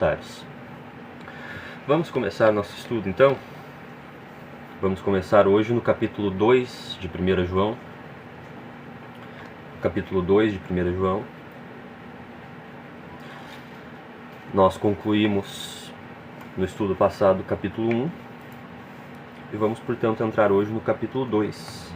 comentários. Vamos começar nosso estudo então? Vamos começar hoje no capítulo 2 de 1 João. Capítulo 2 de 1 João. Nós concluímos no estudo passado o capítulo 1 e vamos, portanto, entrar hoje no capítulo 2.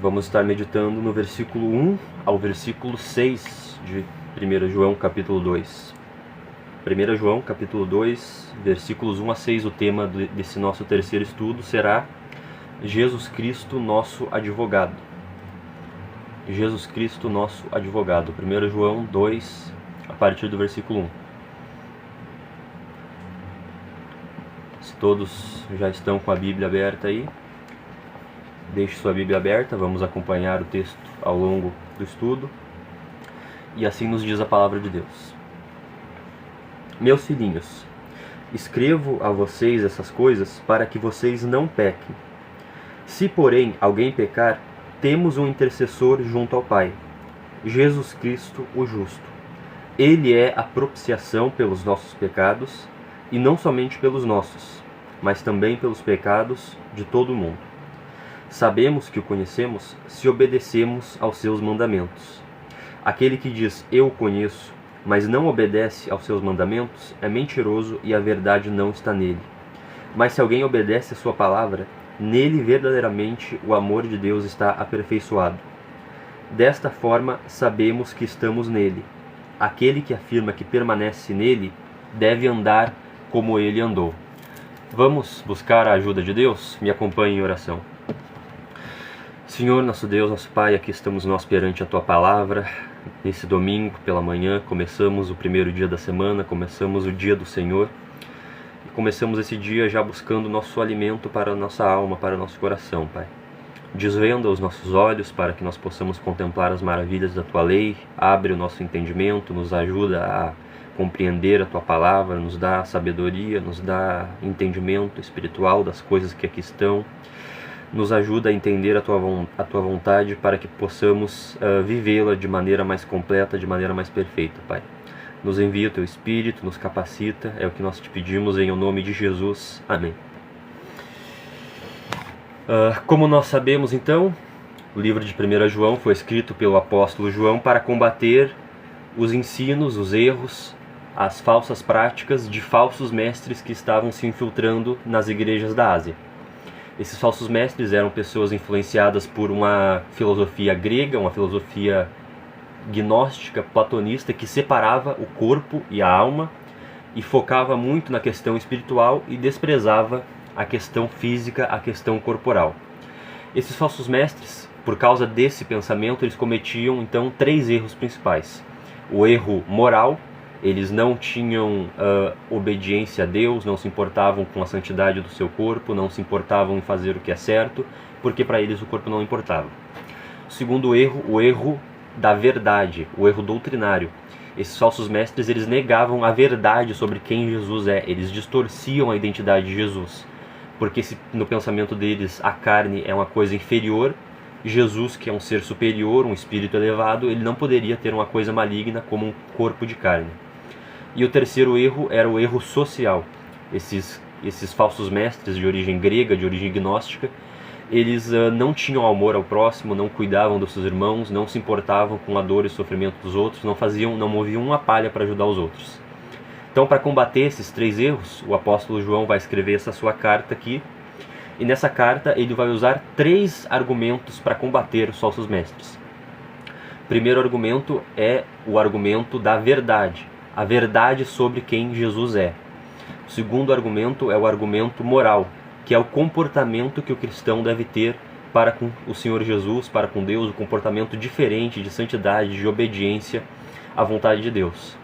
Vamos estar meditando no versículo 1 ao versículo 6 de 1 João, capítulo 2. 1 João, capítulo 2, versículos 1 a 6, o tema desse nosso terceiro estudo será Jesus Cristo, nosso advogado. Jesus Cristo, nosso advogado. 1 João 2, a partir do versículo 1. Se todos já estão com a Bíblia aberta aí, deixe sua Bíblia aberta, vamos acompanhar o texto ao longo do estudo. E assim nos diz a palavra de Deus. Meus filhinhos, escrevo a vocês essas coisas para que vocês não pequem. Se, porém, alguém pecar, temos um intercessor junto ao Pai, Jesus Cristo, o justo. Ele é a propiciação pelos nossos pecados, e não somente pelos nossos, mas também pelos pecados de todo o mundo. Sabemos que o conhecemos se obedecemos aos seus mandamentos. Aquele que diz, eu o conheço, mas não obedece aos seus mandamentos, é mentiroso e a verdade não está nele. Mas se alguém obedece a sua palavra, nele verdadeiramente o amor de Deus está aperfeiçoado. Desta forma sabemos que estamos nele. Aquele que afirma que permanece nele, deve andar como ele andou. Vamos buscar a ajuda de Deus? Me acompanhe em oração. Senhor, nosso Deus, nosso Pai, aqui estamos nós perante a Tua Palavra. Nesse domingo, pela manhã, começamos o primeiro dia da semana, começamos o dia do Senhor. E começamos esse dia já buscando o nosso alimento para a nossa alma, para o nosso coração, Pai. Desvenda os nossos olhos para que nós possamos contemplar as maravilhas da Tua lei. Abre o nosso entendimento, nos ajuda a compreender a Tua Palavra, nos dá sabedoria, nos dá entendimento espiritual das coisas que aqui estão. Nos ajuda a entender a tua vontade para que possamos vivê-la de maneira mais completa, de maneira mais perfeita, Pai. Nos envia o Teu Espírito, nos capacita, é o que nós te pedimos em nome de Jesus. Amém. Como nós sabemos, então, o livro de 1 João foi escrito pelo apóstolo João para combater os ensinos, os erros, as falsas práticas de falsos mestres que estavam se infiltrando nas igrejas da Ásia. Esses falsos mestres eram pessoas influenciadas por uma filosofia grega, uma filosofia gnóstica, platonista, que separava o corpo e a alma e focava muito na questão espiritual e desprezava a questão física, a questão corporal. Esses falsos mestres, por causa desse pensamento, eles cometiam então 3 erros principais. O erro moral. Eles não tinham obediência a Deus, não se importavam com a santidade do seu corpo, não se importavam em fazer o que é certo, porque para eles o corpo não importava. O segundo erro, o erro da verdade, o erro doutrinário. Esses falsos mestres, eles negavam a verdade sobre quem Jesus é, eles distorciam a identidade de Jesus, porque se no pensamento deles a carne é uma coisa inferior, Jesus, que é um ser superior, um espírito elevado, ele não poderia ter uma coisa maligna como um corpo de carne. E o terceiro erro era o erro social. Esses falsos mestres de origem grega, de origem gnóstica, eles não tinham amor ao próximo, não cuidavam dos seus irmãos, não se importavam com a dor e o sofrimento dos outros, não moviam uma palha para ajudar os outros. Então, para combater esses 3 erros, o apóstolo João vai escrever essa sua carta aqui, e nessa carta ele vai usar 3 argumentos para combater os falsos mestres. O primeiro argumento é o argumento da verdade, a verdade sobre quem Jesus é. O segundo argumento é o argumento moral, que é o comportamento que o cristão deve ter para com o Senhor Jesus, para com Deus, o comportamento diferente de santidade, de obediência à vontade de Deus.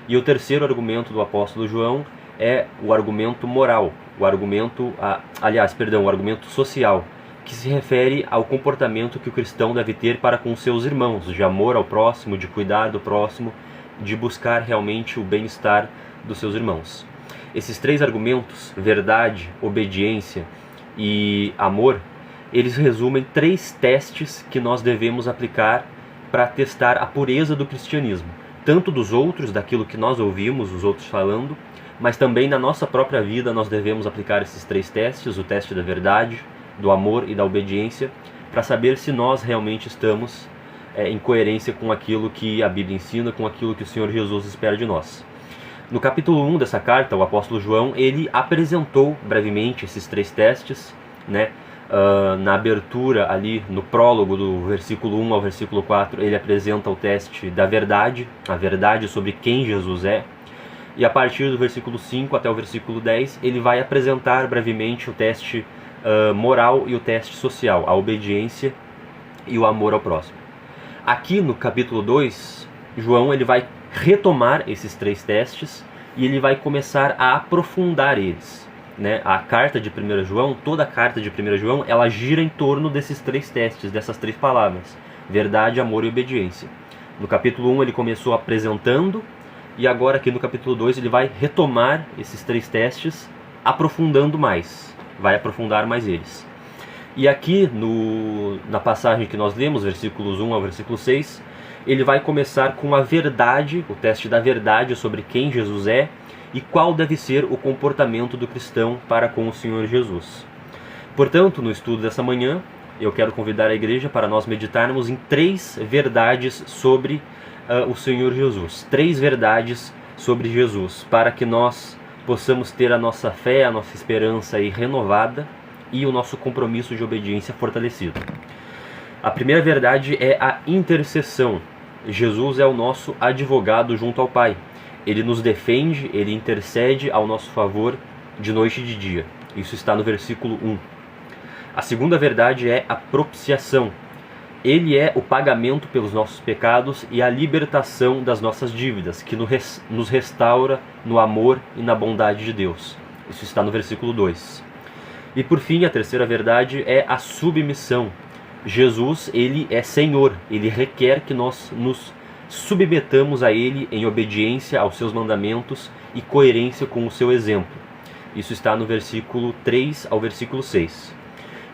E o terceiro argumento do apóstolo João é o argumento moral, o argumento social, que se refere ao comportamento que o cristão deve ter para com seus irmãos, de amor ao próximo, de cuidar do próximo, de buscar realmente o bem-estar dos seus irmãos. Esses 3 argumentos, verdade, obediência e amor, eles resumem 3 testes que nós devemos aplicar para testar a pureza do cristianismo, tanto dos outros, daquilo que nós ouvimos os outros falando, mas também na nossa própria vida nós devemos aplicar esses 3 testes, o teste da verdade, do amor e da obediência, para saber se nós realmente estamos em coerência com aquilo que a Bíblia ensina, com aquilo que o Senhor Jesus espera de nós. No capítulo 1 dessa carta, o apóstolo João, ele apresentou brevemente esses 3 testes, né? Na abertura ali, no prólogo do versículo 1 ao versículo 4, ele apresenta o teste da verdade, a verdade sobre quem Jesus é. E a partir do versículo 5 até o versículo 10, ele vai apresentar brevemente o teste moral e o teste social, a obediência e o amor ao próximo. Aqui no capítulo 2, João ele vai retomar esses 3 testes e ele vai começar a aprofundar eles, né? A carta de 1 João, toda a carta de 1 João, ela gira em torno desses 3 testes, dessas 3 palavras: verdade, amor e obediência. No capítulo 1 ele começou apresentando, e agora aqui no capítulo 2 ele vai retomar esses 3 testes, aprofundando mais, vai aprofundar mais eles. E aqui na passagem que nós lemos, versículos 1 ao versículo 6, ele vai começar com a verdade, o teste da verdade sobre quem Jesus é e qual deve ser o comportamento do cristão para com o Senhor Jesus. Portanto, no estudo dessa manhã, eu quero convidar a igreja para nós meditarmos em 3 verdades sobre o Senhor Jesus. 3 verdades sobre Jesus, para que nós possamos ter a nossa fé, a nossa esperança aí renovada e o nosso compromisso de obediência fortalecido. A primeira verdade é a intercessão. Jesus é o nosso advogado junto ao Pai. Ele nos defende, ele intercede ao nosso favor de noite e de dia. Isso está no versículo 1. A segunda verdade é a propiciação. Ele é o pagamento pelos nossos pecados e a libertação das nossas dívidas, que nos restaura no amor e na bondade de Deus. Isso está no versículo 2. E por fim, a terceira verdade é a submissão. Jesus, ele é Senhor, ele requer que nós nos submetamos a ele em obediência aos seus mandamentos e coerência com o seu exemplo. Isso está no versículo 3 ao versículo 6.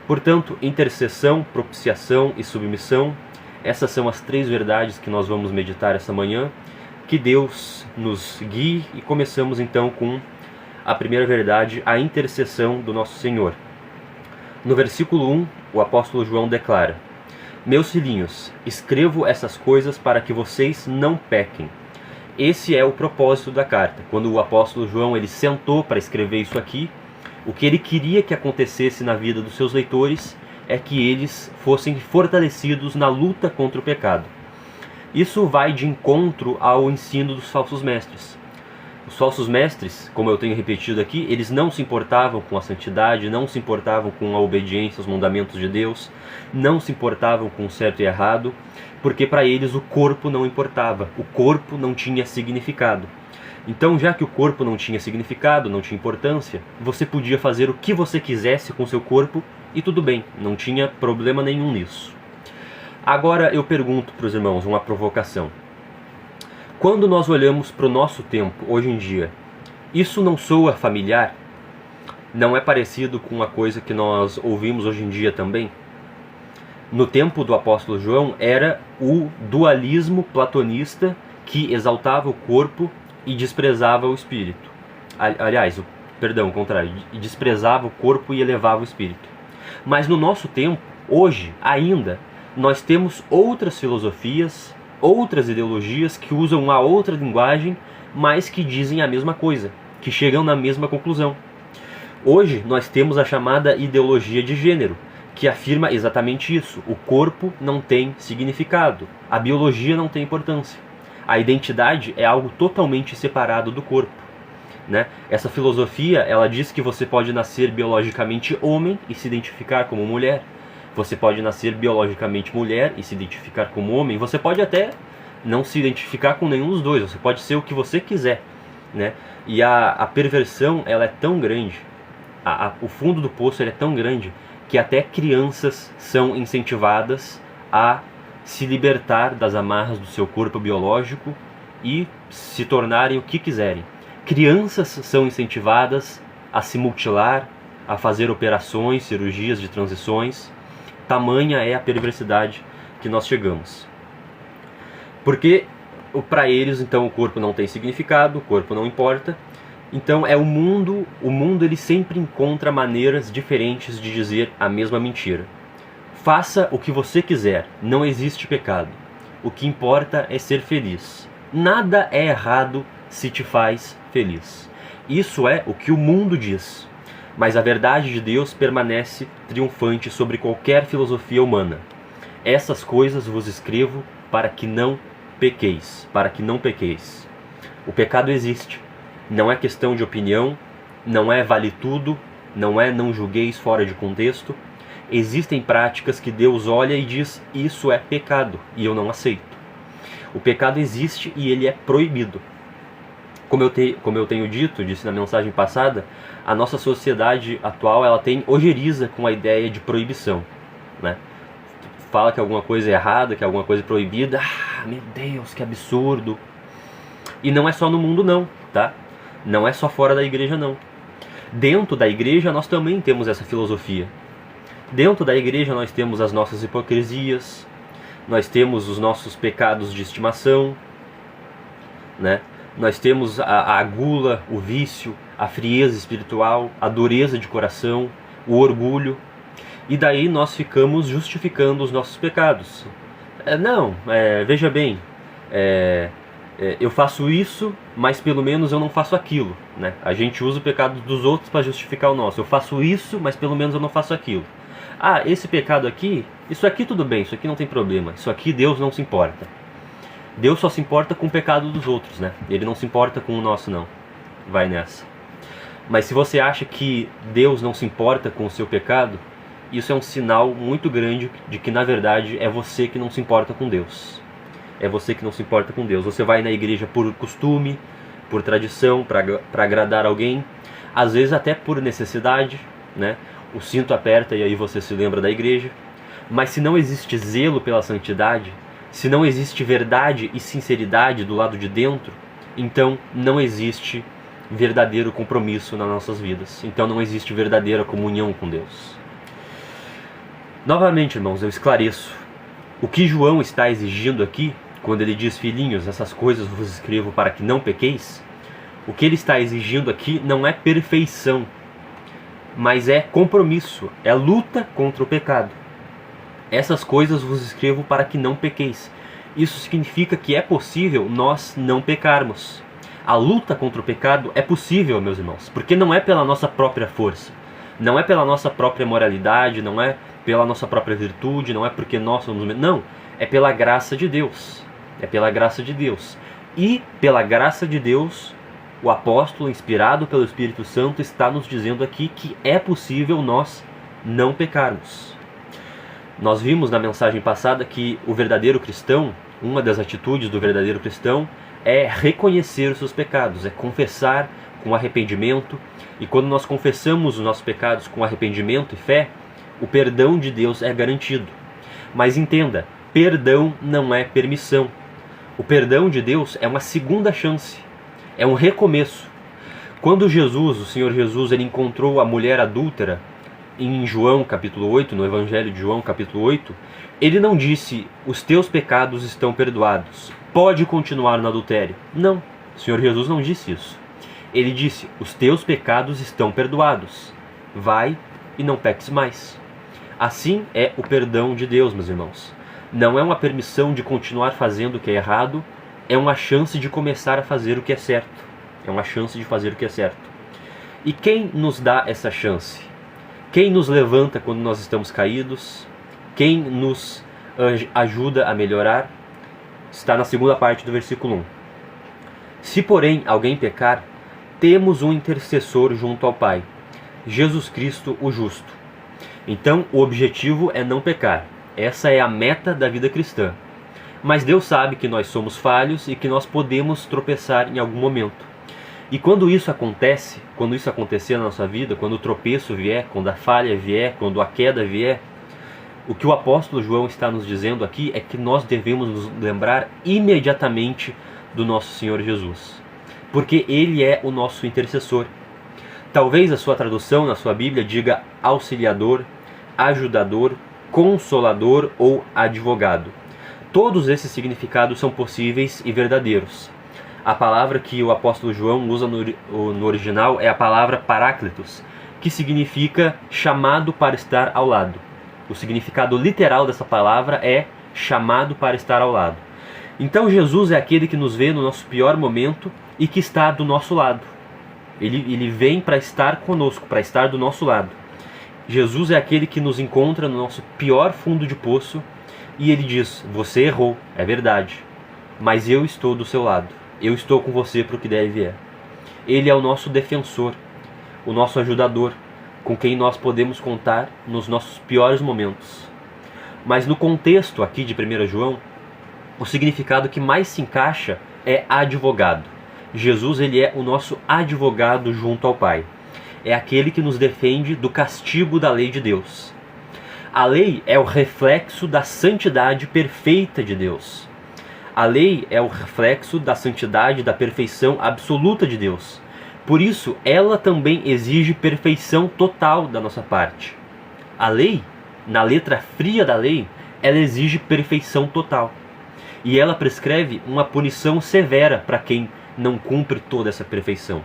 Portanto, intercessão, propiciação e submissão, essas são as 3 verdades que nós vamos meditar essa manhã. Que Deus nos guie e começamos então com a primeira verdade, a intercessão do nosso Senhor. No versículo 1, o apóstolo João declara: Meus filhinhos, escrevo essas coisas para que vocês não pequem. Esse é o propósito da carta. Quando o apóstolo João ele sentou para escrever isso aqui, o que ele queria que acontecesse na vida dos seus leitores é que eles fossem fortalecidos na luta contra o pecado. Isso vai de encontro ao ensino dos falsos mestres. Os falsos mestres, como eu tenho repetido aqui, eles não se importavam com a santidade, não se importavam com a obediência aos mandamentos de Deus, não se importavam com o certo e errado, porque para eles o corpo não importava, o corpo não tinha significado. Então, já que o corpo não tinha significado, não tinha importância, você podia fazer o que você quisesse com seu corpo e tudo bem, não tinha problema nenhum nisso. Agora eu pergunto para os irmãos uma provocação. Quando nós olhamos para o nosso tempo, hoje em dia, isso não soa familiar? Não é parecido com a coisa que nós ouvimos hoje em dia também? No tempo do apóstolo João era o dualismo platonista que exaltava o corpo e desprezava o espírito. Aliás, o contrário, desprezava o corpo e elevava o espírito. Mas no nosso tempo, hoje ainda, nós temos outras filosofias, outras ideologias que usam uma outra linguagem, mas que dizem a mesma coisa, que chegam na mesma conclusão. Hoje nós temos a chamada ideologia de gênero, que afirma exatamente isso: o corpo não tem significado, a biologia não tem importância, a identidade é algo totalmente separado do corpo, né? Essa filosofia ela diz que você pode nascer biologicamente homem e se identificar como mulher. Você pode nascer biologicamente mulher e se identificar como homem. Você pode até não se identificar com nenhum dos dois. Você pode ser o que você quiser, né? E a perversão ela é tão grande, o fundo do poço ele é tão grande, que até crianças são incentivadas a se libertar das amarras do seu corpo biológico e se tornarem o que quiserem. Crianças são incentivadas a se mutilar, a fazer operações, cirurgias de transições. Tamanha é a perversidade que nós chegamos. Porque Para eles, então, o corpo não tem significado, o corpo não importa. Então é o mundo ele sempre encontra maneiras diferentes de dizer a mesma mentira. Faça o que você quiser, não existe pecado. O que importa é ser feliz. Nada é errado se te faz feliz. Isso é o que o mundo diz. Mas a verdade de Deus permanece triunfante sobre qualquer filosofia humana. Essas coisas vos escrevo para que não pequeis. Para que não pequeis. O pecado existe. Não é questão de opinião, não é vale tudo, não é não julgueis fora de contexto. Existem práticas que Deus olha e diz, isso é pecado, e eu não aceito. O pecado existe e ele é proibido. Como eu tenho disse na mensagem passada, a nossa sociedade atual ela tem ojeriza com a ideia de proibição, né? Fala que alguma coisa é errada, que alguma coisa é proibida, meu Deus, que absurdo. E não é só no mundo não, tá? Não é só fora da igreja não. Dentro da igreja nós também temos essa filosofia. Dentro da igreja nós temos as nossas hipocrisias, nós temos os nossos pecados de estimação, né? Nós temos a gula, o vício, a frieza espiritual, a dureza de coração, o orgulho. E daí nós ficamos justificando os nossos pecados. Veja bem, eu faço isso, mas pelo menos eu não faço aquilo, né? A gente usa o pecado dos outros para justificar o nosso. Eu faço isso, mas pelo menos eu não faço aquilo. Esse pecado aqui, isso aqui tudo bem, isso aqui não tem problema. Isso aqui Deus não se importa. Deus só se importa com o pecado dos outros, né? Ele não se importa com o nosso, não. Vai nessa. Mas se você acha que Deus não se importa com o seu pecado, isso é um sinal muito grande de que na verdade é você que não se importa com Deus. É você que não se importa com Deus. Você vai na igreja por costume, por tradição, para agradar alguém, às vezes até por necessidade, né? O cinto aperta e aí você se lembra da igreja. Mas se não existe zelo pela santidade, se não existe verdade e sinceridade do lado de dentro, então não existe verdadeiro compromisso nas nossas vidas. Então não existe verdadeira comunhão com Deus. Novamente, irmãos, eu esclareço. O que João está exigindo aqui, quando ele diz, filhinhos, essas coisas vos escrevo para que não pequeis, o que ele está exigindo aqui não é perfeição, mas é compromisso, é luta contra o pecado. Essas coisas vos escrevo para que não pequeis. Isso significa que é possível nós não pecarmos. A luta contra o pecado é possível, meus irmãos, porque não é pela nossa própria força, não é pela nossa própria moralidade, não é pela nossa própria virtude, não é porque nós somos... Não, é pela graça de Deus. É pela graça de Deus. E pela graça de Deus, o apóstolo, inspirado pelo Espírito Santo, está nos dizendo aqui que é possível nós não pecarmos. Nós vimos na mensagem passada que o verdadeiro cristão, uma das atitudes do verdadeiro cristão, é reconhecer os seus pecados, é confessar com arrependimento. E quando nós confessamos os nossos pecados com arrependimento e fé, o perdão de Deus é garantido. Mas entenda, perdão não é permissão. O perdão de Deus é uma segunda chance, é um recomeço. Quando Jesus, o Senhor Jesus, ele encontrou a mulher adúltera, em João capítulo 8, no Evangelho de João capítulo 8, ele não disse, os teus pecados estão perdoados, pode continuar no adultério. Não, o Senhor Jesus não disse isso. Ele disse, os teus pecados estão perdoados, vai e não peques mais. Assim é o perdão de Deus, meus irmãos. Não é uma permissão de continuar fazendo o que é errado, é uma chance de começar a fazer o que é certo. É uma chance de fazer o que é certo. E quem nos dá essa chance? Quem nos levanta quando nós estamos caídos? Quem nos ajuda a melhorar? Está na segunda parte do versículo 1. Se, porém, alguém pecar, temos um intercessor junto ao Pai, Jesus Cristo o justo. Então, o objetivo é não pecar. Essa é a meta da vida cristã. Mas Deus sabe que nós somos falhos e que nós podemos tropeçar em algum momento. E quando isso acontece, quando isso acontecer na nossa vida, quando o tropeço vier, quando a falha vier, quando a queda vier, o que o apóstolo João está nos dizendo aqui é que nós devemos nos lembrar imediatamente do nosso Senhor Jesus. Porque Ele é o nosso intercessor. Talvez a sua tradução na sua Bíblia diga auxiliador, ajudador, consolador ou advogado. todos esses significados são possíveis e verdadeiros. A palavra que o apóstolo João usa no original é a palavra paráclitos, que significa chamado para estar ao lado. O significado literal dessa palavra é chamado para estar ao lado. Então Jesus é aquele que nos vê no nosso pior momento e que está do nosso lado. Ele vem para estar conosco, para estar do nosso lado. Jesus é aquele que nos encontra no nosso pior fundo de poço e ele diz: você errou, é verdade, mas eu estou do seu lado. Eu estou com você para o que der e vier. Ele é o nosso defensor, o nosso ajudador, com quem nós podemos contar nos nossos piores momentos. Mas no contexto aqui de 1 João, o significado que mais se encaixa é advogado. Jesus, ele é o nosso advogado junto ao Pai. É aquele que nos defende do castigo da lei de Deus. A lei é o reflexo da santidade perfeita de Deus. A lei é o reflexo da santidade, da perfeição absoluta de Deus. Por isso, ela também exige perfeição total da nossa parte. A lei, na letra fria da lei, ela exige perfeição total. E ela prescreve uma punição severa para quem não cumpre toda essa perfeição.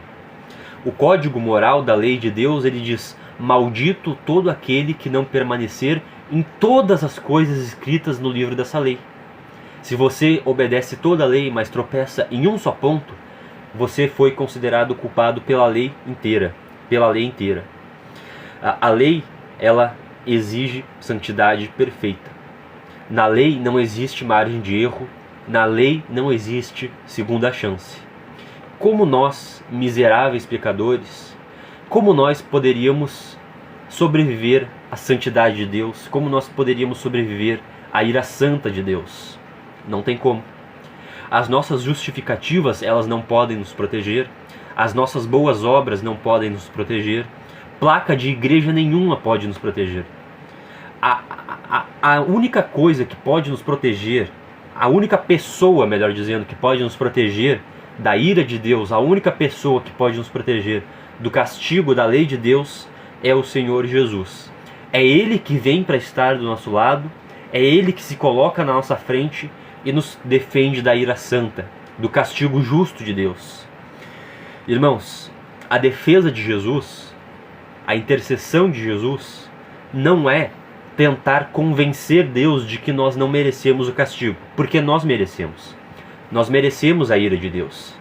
O código moral da lei de Deus, ele diz: maldito todo aquele que não permanecer em todas as coisas escritas no livro dessa lei. Se você obedece toda a lei, mas tropeça em um só ponto, você foi considerado culpado pela lei inteira. Pela lei inteira. A lei, ela exige santidade perfeita. Na lei não existe margem de erro. Na lei não existe segunda chance. Como nós, miseráveis pecadores, como nós poderíamos sobreviver à santidade de Deus? Como nós poderíamos sobreviver à ira santa de Deus? Não tem como. As nossas justificativas, elas não podem nos proteger. As nossas boas obras não podem nos proteger. Placa de igreja nenhuma pode nos proteger. A única coisa que pode nos proteger, a única pessoa, melhor dizendo, que pode nos proteger da ira de Deus, a única pessoa que pode nos proteger do castigo da lei de Deus é o Senhor Jesus. É Ele que vem para estar do nosso lado, é Ele que se coloca na nossa frente e nos defende da ira santa, do castigo justo de Deus. Irmãos, a defesa de Jesus, a intercessão de Jesus, não é tentar convencer Deus de que nós não merecemos o castigo, porque nós merecemos. Nós merecemos a ira de Deus.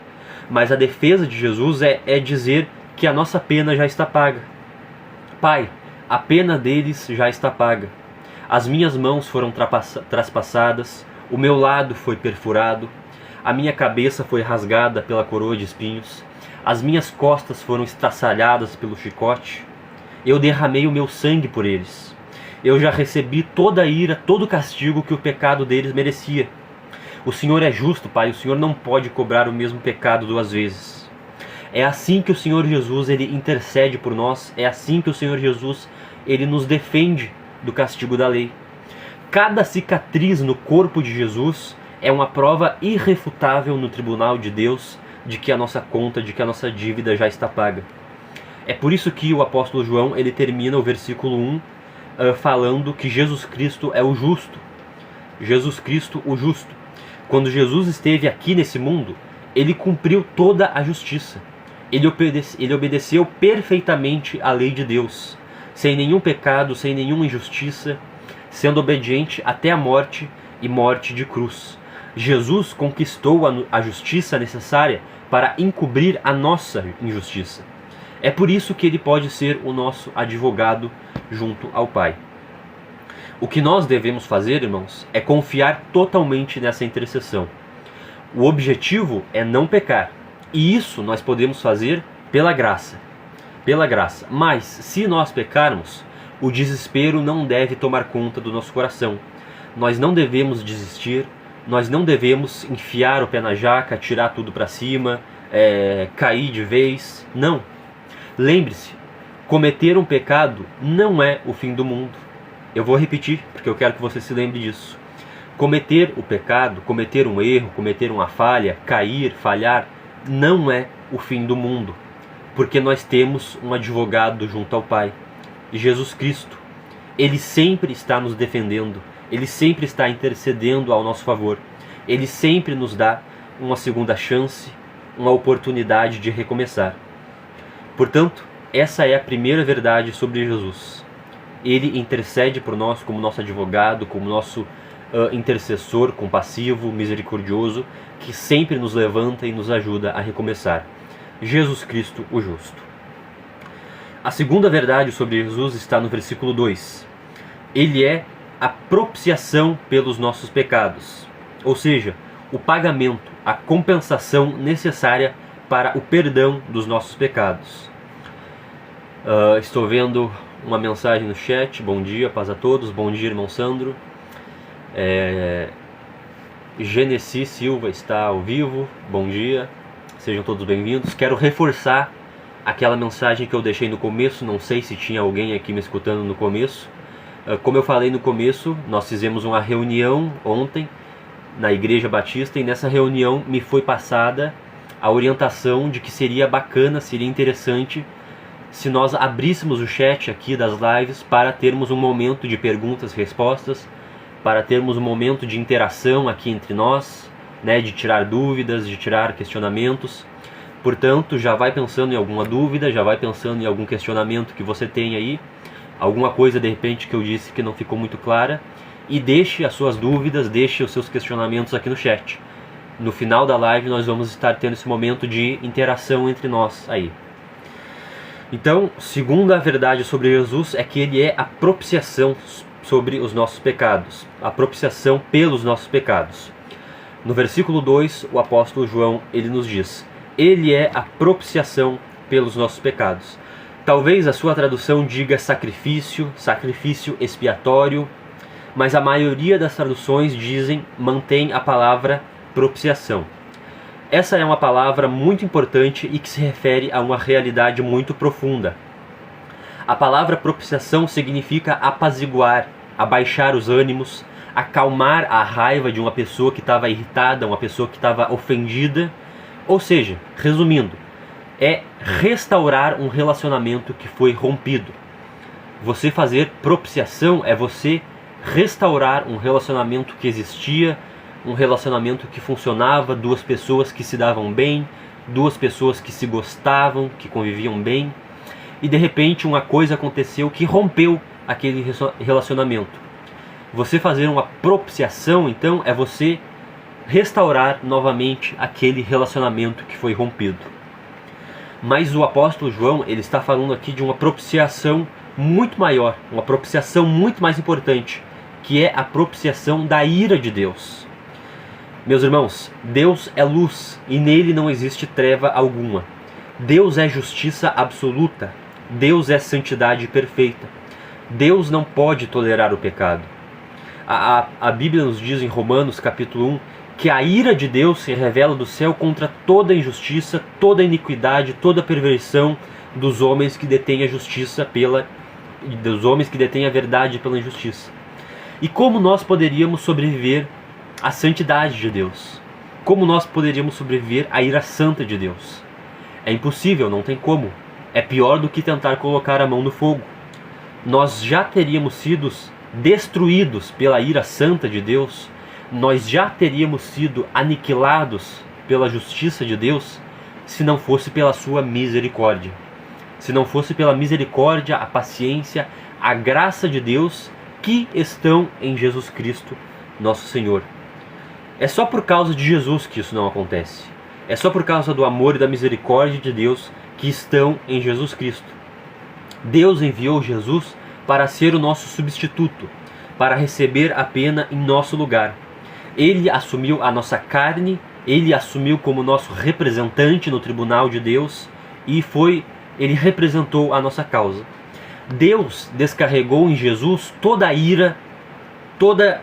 Mas a defesa de Jesus é dizer que a nossa pena já está paga. Pai, a pena deles já está paga. As minhas mãos foram traspassadas, o meu lado foi perfurado, a minha cabeça foi rasgada pela coroa de espinhos, as minhas costas foram estraçalhadas pelo chicote, eu derramei o meu sangue por eles. Eu já recebi toda a ira, todo o castigo que o pecado deles merecia. O Senhor é justo, Pai, o Senhor não pode cobrar o mesmo pecado duas vezes. É assim que o Senhor Jesus, ele intercede por nós, é assim que o Senhor Jesus, ele nos defende do castigo da lei. Cada cicatriz no corpo de Jesus é uma prova irrefutável no tribunal de Deus de que a nossa conta, de que a nossa dívida já está paga. É por isso que o apóstolo João, ele termina o versículo 1 falando que Jesus Cristo é o justo. Jesus Cristo, o justo. Quando Jesus esteve aqui nesse mundo, ele cumpriu toda a justiça. Ele obedeceu perfeitamente à lei de Deus, sem nenhum pecado, sem nenhuma injustiça, sendo obediente até a morte e morte de cruz. Jesus conquistou a justiça necessária para encobrir a nossa injustiça. É por isso que ele pode ser o nosso advogado junto ao Pai. O que nós devemos fazer, irmãos, é confiar totalmente nessa intercessão. O objetivo é não pecar. E isso nós podemos fazer pela graça. Pela graça. Mas, se nós pecarmos, o desespero não deve tomar conta do nosso coração. Nós não devemos desistir, nós não devemos enfiar o pé na jaca, tirar tudo para cima, cair de vez. Não. Lembre-se, cometer um pecado não é o fim do mundo. Eu vou repetir, porque eu quero que você se lembre disso. Cometer o pecado, cometer um erro, cometer uma falha, cair, falhar, não é o fim do mundo. Porque nós temos um advogado junto ao Pai, Jesus Cristo. Ele sempre está nos defendendo, Ele sempre está intercedendo ao nosso favor. Ele sempre nos dá uma segunda chance, uma oportunidade de recomeçar. Portanto, essa é a primeira verdade sobre Jesus. Ele intercede por nós como nosso advogado, como nosso intercessor compassivo, misericordioso, que sempre nos levanta e nos ajuda a recomeçar. Jesus Cristo, o justo. A segunda verdade sobre Jesus está no versículo 2. Ele é a propiciação pelos nossos pecados, ou seja, o pagamento, a compensação necessária para o perdão dos nossos pecados. Estou vendo uma mensagem no chat. Bom dia, paz a todos. Bom dia, irmão Sandro. Genesi Silva está ao vivo. Bom dia, sejam todos bem-vindos. Quero reforçar aquela mensagem que eu deixei no começo. Não sei se tinha alguém aqui me escutando no começo. Como eu falei no começo, nós fizemos uma reunião ontem na Igreja Batista, e nessa reunião me foi passada a orientação de que seria bacana, seria interessante se nós abríssemos o chat aqui das lives para termos um momento de perguntas e respostas, para termos um momento de interação aqui entre nós, né, de tirar dúvidas, de tirar questionamentos. Portanto, já vai pensando em alguma dúvida, já vai pensando em algum questionamento que você tem aí, alguma coisa de repente que eu disse que não ficou muito clara, e deixe as suas dúvidas, deixe os seus questionamentos aqui no chat. No final da live nós vamos estar tendo esse momento de interação entre nós aí. Então, segunda verdade sobre Jesus é que ele é a propiciação sobre os nossos pecados, a propiciação pelos nossos pecados. No versículo 2, o apóstolo João, ele nos diz: ele é a propiciação pelos nossos pecados. Talvez a sua tradução diga sacrifício, sacrifício expiatório, mas a maioria das traduções mantém a palavra propiciação. Essa é uma palavra muito importante e que se refere a uma realidade muito profunda. A palavra propiciação significa apaziguar, abaixar os ânimos, acalmar a raiva de uma pessoa que estava irritada, uma pessoa que estava ofendida. Ou seja, resumindo, é restaurar um relacionamento que foi rompido. Você fazer propiciação é você restaurar um relacionamento que existia, um relacionamento que funcionava, duas pessoas que se davam bem, duas pessoas que se gostavam, que conviviam bem, e de repente uma coisa aconteceu que rompeu aquele relacionamento. Você fazer uma propiciação, então, é você restaurar novamente aquele relacionamento que foi rompido. Mas o apóstolo João, ele está falando aqui de uma propiciação muito maior, uma propiciação muito mais importante, que é a propiciação da ira de Deus. Meus irmãos, Deus é luz e nele não existe treva alguma. Deus é justiça absoluta. Deus é santidade perfeita. Deus não pode tolerar o pecado. A Bíblia nos diz em Romanos capítulo 1 que a ira de Deus se revela do céu contra toda injustiça, toda iniquidade, toda perversão dos homens que detêm a justiça dos homens que detêm a verdade pela injustiça. E como nós poderíamos sobreviver à santidade de Deus? Como nós poderíamos sobreviver à ira santa de Deus? É impossível, não tem como. É pior do que tentar colocar a mão no fogo. Nós já teríamos sido destruídos pela ira santa de Deus, nós já teríamos sido aniquilados pela justiça de Deus, se não fosse pela sua misericórdia. Se não fosse pela misericórdia, a paciência, a graça de Deus que estão em Jesus Cristo, nosso Senhor. É só por causa de Jesus que isso não acontece. É só por causa do amor e da misericórdia de Deus que estão em Jesus Cristo. Deus enviou Jesus para ser o nosso substituto, para receber a pena em nosso lugar. Ele assumiu a nossa carne, ele assumiu como nosso representante no tribunal de Deus e ele representou a nossa causa. Deus descarregou em Jesus toda a ira, toda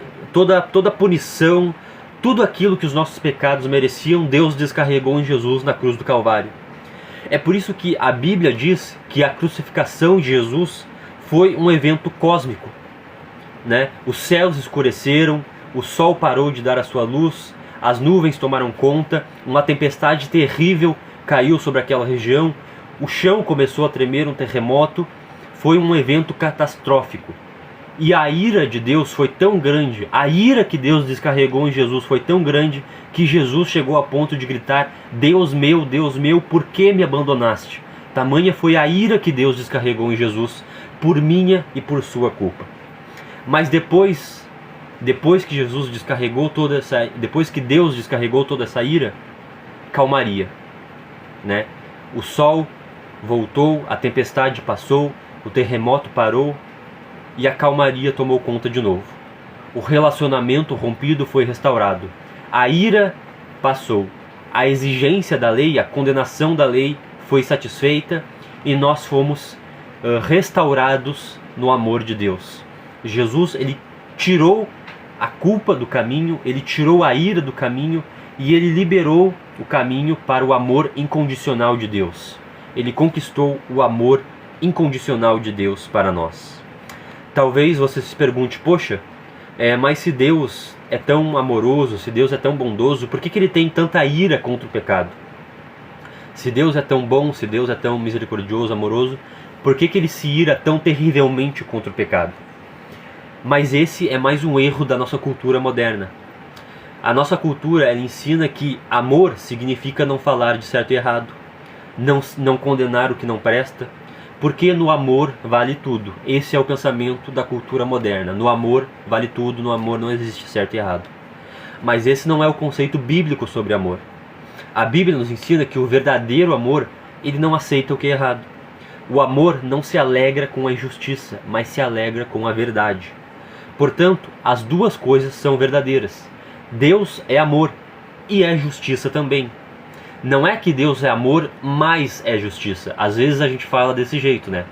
a punição, tudo aquilo que os nossos pecados mereciam, Deus descarregou em Jesus na cruz do Calvário. É por isso que a Bíblia diz que a crucificação de Jesus foi um evento cósmico, né? Os céus escureceram, o sol parou de dar a sua luz, as nuvens tomaram conta, uma tempestade terrível caiu sobre aquela região, o chão começou a tremer, um terremoto, foi um evento catastrófico. E a ira de Deus foi tão grande, a ira que Deus descarregou em Jesus foi tão grande, que Jesus chegou a ponto de gritar: Deus meu, por que me abandonaste? Tamanha foi a ira que Deus descarregou em Jesus, por minha e por sua culpa. Mas depois que Jesus descarregou toda essa, depois que Deus descarregou toda essa ira, calmaria, né? O sol voltou, a tempestade passou, o terremoto parou e a calmaria tomou conta de novo. O relacionamento rompido foi restaurado. A ira passou. A exigência da lei, a condenação da lei foi satisfeita e nós fomos restaurados no amor de Deus. Jesus, ele tirou a culpa do caminho, ele tirou a ira do caminho e ele liberou o caminho para o amor incondicional de Deus. Ele conquistou o amor incondicional de Deus para nós. Talvez você se pergunte: poxa, mas se Deus é tão amoroso, se Deus é tão bondoso, por que ele tem tanta ira contra o pecado? Se Deus é tão bom, se Deus é tão misericordioso, amoroso, por que ele se ira tão terrivelmente contra o pecado? Mas esse é mais um erro da nossa cultura moderna. A nossa cultura, ela ensina que amor significa não falar de certo e errado, não condenar o que não presta, porque no amor vale tudo. Esse é o pensamento da cultura moderna. No amor vale tudo, no amor não existe certo e errado. Mas esse não é o conceito bíblico sobre amor. A Bíblia nos ensina que o verdadeiro amor, ele não aceita o que é errado. O amor não se alegra com a injustiça, mas se alegra com a verdade. Portanto, as duas coisas são verdadeiras. Deus é amor e é justiça também. Não é que Deus é amor, mas é justiça. Às vezes a gente fala desse jeito, né?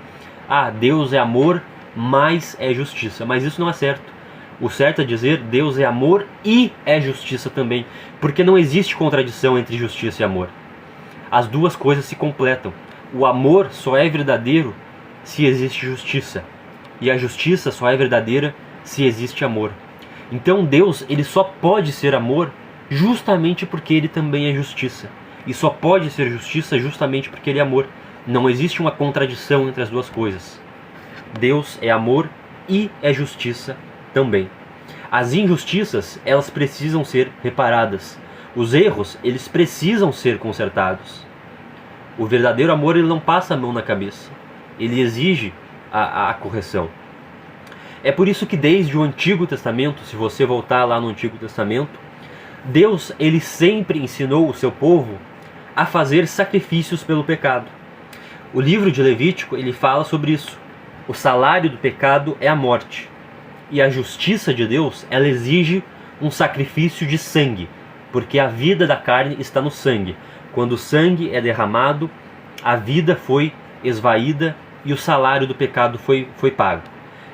Ah, Deus é amor, mas é justiça. Mas isso não é certo. O certo é dizer: Deus é amor e é justiça também. Porque não existe contradição entre justiça e amor. As duas coisas se completam. O amor só é verdadeiro se existe justiça. E a justiça só é verdadeira se existe amor. Então Deus, ele só pode ser amor justamente porque ele também é justiça. E só pode ser justiça justamente porque ele é amor. Não existe uma contradição entre as duas coisas. Deus é amor e é justiça também. As injustiças, elas precisam ser reparadas. Os erros, eles precisam ser consertados. O verdadeiro amor, ele não passa a mão na cabeça. Ele exige a correção. É por isso que desde o Antigo Testamento, se você voltar lá no Antigo Testamento, Deus, ele sempre ensinou o seu povo a fazer sacrifícios pelo pecado. O livro de Levítico, ele fala sobre isso. O salário do pecado é a morte. E a justiça de Deus, ela exige um sacrifício de sangue, porque a vida da carne está no sangue. Quando o sangue é derramado, a vida foi esvaída e o salário do pecado foi pago.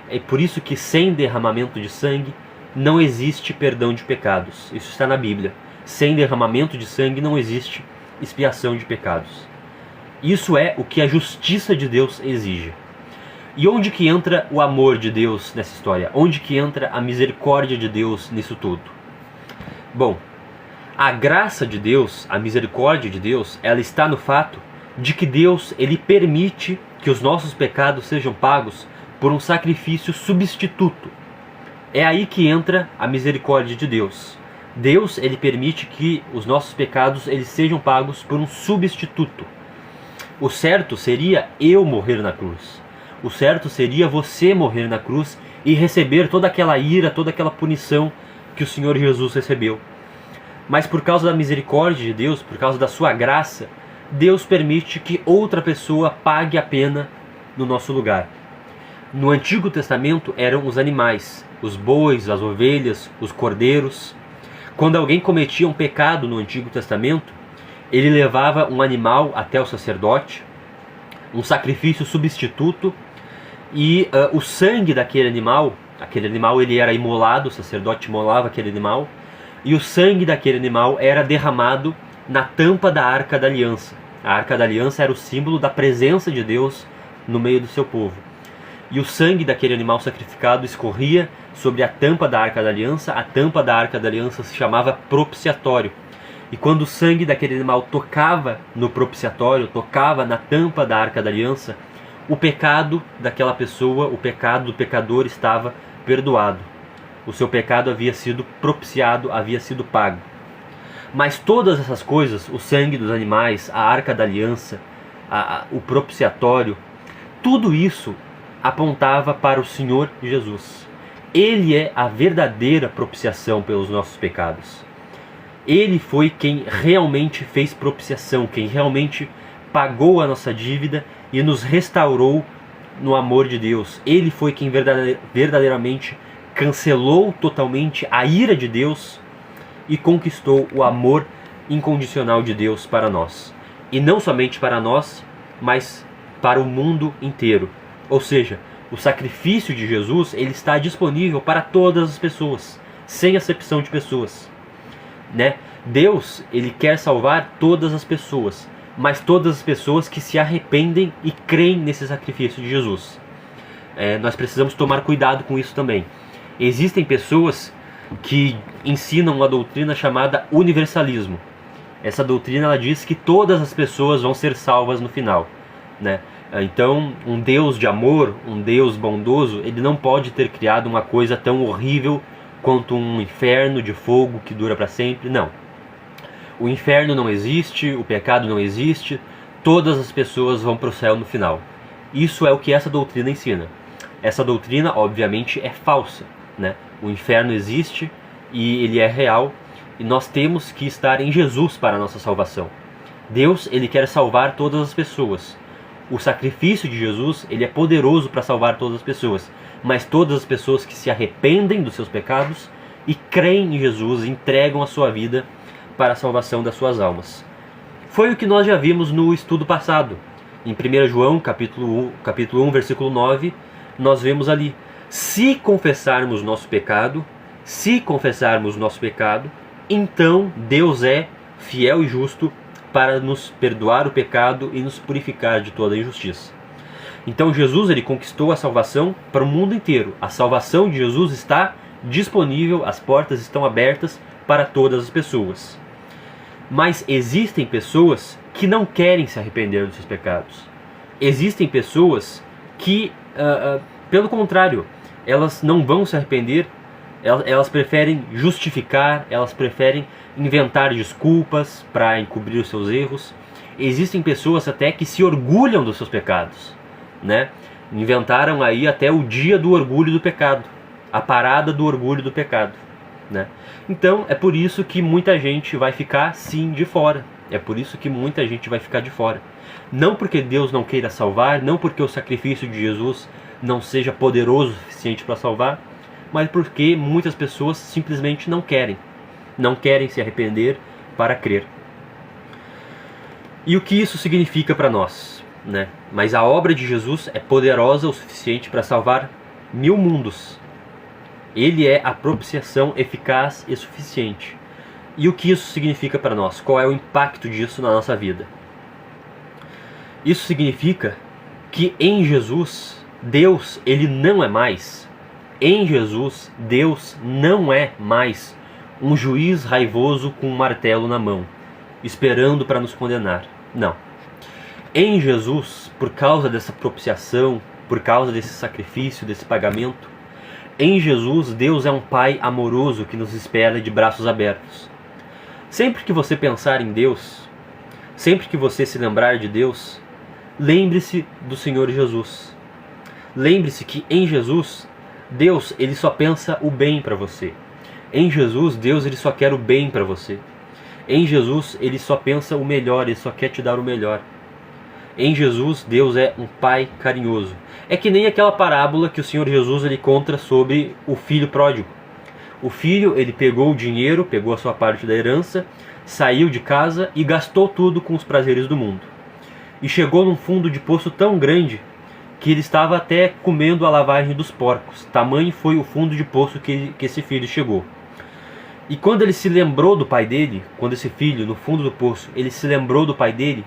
É por isso que sem derramamento de sangue não existe perdão de pecados. Isso está na Bíblia. Sem derramamento de sangue não existe expiação de pecados. Isso é o que a justiça de Deus exige. E onde que entra o amor de Deus nessa história? Onde que entra a misericórdia de Deus nisso tudo? Bom, a graça de Deus, a misericórdia de Deus, ela está no fato de que Deus, ele permite que os nossos pecados sejam pagos por um sacrifício substituto. É aí que entra a misericórdia de Deus. Deus, ele permite que os nossos pecados eles sejam pagos por um substituto. O certo seria eu morrer na cruz. O certo seria você morrer na cruz e receber toda aquela ira, toda aquela punição que o Senhor Jesus recebeu. Mas por causa da misericórdia de Deus, por causa da sua graça, Deus permite que outra pessoa pague a pena no nosso lugar. No Antigo Testamento eram os animais, os bois, as ovelhas, os cordeiros. Quando alguém cometia um pecado no Antigo Testamento, ele levava um animal até o sacerdote, um sacrifício substituto, e o sangue daquele animal ele era imolado, o sacerdote imolava aquele animal, e o sangue daquele animal era derramado na tampa da Arca da Aliança. A Arca da Aliança era o símbolo da presença de Deus no meio do seu povo. E o sangue daquele animal sacrificado escorria sobre a tampa da Arca da Aliança. A tampa da Arca da Aliança se chamava propiciatório. E quando o sangue daquele animal tocava no propiciatório, tocava na tampa da Arca da Aliança, o pecado daquela pessoa, o pecado do pecador estava perdoado. O seu pecado havia sido propiciado, havia sido pago. Mas todas essas coisas, o sangue dos animais, a arca da aliança, o propiciatório, tudo isso apontava para o Senhor Jesus. Ele é a verdadeira propiciação pelos nossos pecados. Ele foi quem realmente fez propiciação, quem realmente pagou a nossa dívida e nos restaurou no amor de Deus. Ele foi quem verdadeiramente cancelou totalmente a ira de Deus e conquistou o amor incondicional de Deus para nós. E não somente para nós, mas para o mundo inteiro. Ou seja, o sacrifício de Jesus, ele está disponível para todas as pessoas, sem acepção de pessoas, né? Deus, ele quer salvar todas as pessoas, mas todas as pessoas que se arrependem e creem nesse sacrifício de Jesus. Nós precisamos tomar cuidado com isso também. Existem pessoas que ensinam uma doutrina chamada universalismo. Essa doutrina, ela diz que todas as pessoas vão ser salvas no final, né? Então, um Deus de amor, um Deus bondoso, ele não pode ter criado uma coisa tão horrível quanto um inferno de fogo que dura para sempre. Não. O inferno não existe, o pecado não existe, todas as pessoas vão para o céu no final. Isso é o que essa doutrina ensina. Essa doutrina, obviamente, é falsa, né? O inferno existe e ele é real, e nós temos que estar em Jesus para a nossa salvação. Deus, ele quer salvar todas as pessoas. O sacrifício de Jesus, ele é poderoso para salvar todas as pessoas, mas todas as pessoas que se arrependem dos seus pecados e creem em Jesus, entregam a sua vida para a salvação das suas almas. Foi o que nós já vimos no estudo passado. Em 1 João, capítulo 1, versículo 9, nós vemos ali: se confessarmos nosso pecado, então Deus é fiel e justo para nos perdoar o pecado e nos purificar de toda a injustiça. Então Jesus, ele conquistou a salvação para o mundo inteiro. A salvação de Jesus está disponível, as portas estão abertas para todas as pessoas. Mas existem pessoas que não querem se arrepender dos seus pecados. Existem pessoas que, pelo contrário, elas não vão se arrepender, elas preferem justificar, elas preferem inventar desculpas para encobrir os seus erros. Existem pessoas até que se orgulham dos seus pecados, né? Inventaram aí até o dia do orgulho do pecado, a parada do orgulho do pecado, né? Então é por isso que muita gente vai ficar sim de fora. É por isso que muita gente vai ficar de fora. Não porque Deus não queira salvar, não porque o sacrifício de Jesus não seja poderoso o suficiente para salvar, mas porque muitas pessoas simplesmente não querem se arrepender para crer. E o que isso significa para nós, né? Mas a obra de Jesus é poderosa o suficiente para salvar 1000 mundos. Ele é a propiciação eficaz e suficiente. E o que isso significa para nós? Qual é o impacto disso na nossa vida? Isso significa que em Jesus, Deus, ele não é mais. Em Jesus, Deus não é mais um juiz raivoso com um martelo na mão, esperando para nos condenar. Não. Em Jesus, por causa dessa propiciação, por causa desse sacrifício, desse pagamento, em Jesus, Deus é um Pai amoroso que nos espera de braços abertos. Sempre que você pensar em Deus, sempre que você se lembrar de Deus, lembre-se do Senhor Jesus. Lembre-se que em Jesus, Deus, ele só pensa o bem para você. Em Jesus, Deus, ele só quer o bem para você. Em Jesus, ele só pensa o melhor, ele só quer te dar o melhor. Em Jesus, Deus é um Pai carinhoso. É que nem aquela parábola que o Senhor Jesus ele conta sobre o filho pródigo. O filho, ele pegou o dinheiro, pegou a sua parte da herança, saiu de casa e gastou tudo com os prazeres do mundo. E chegou num fundo de poço tão grande que ele estava até comendo a lavagem dos porcos. Tamanho foi o fundo de poço que esse filho chegou. E quando ele se lembrou do pai dele, quando esse filho, no fundo do poço, ele se lembrou do pai dele,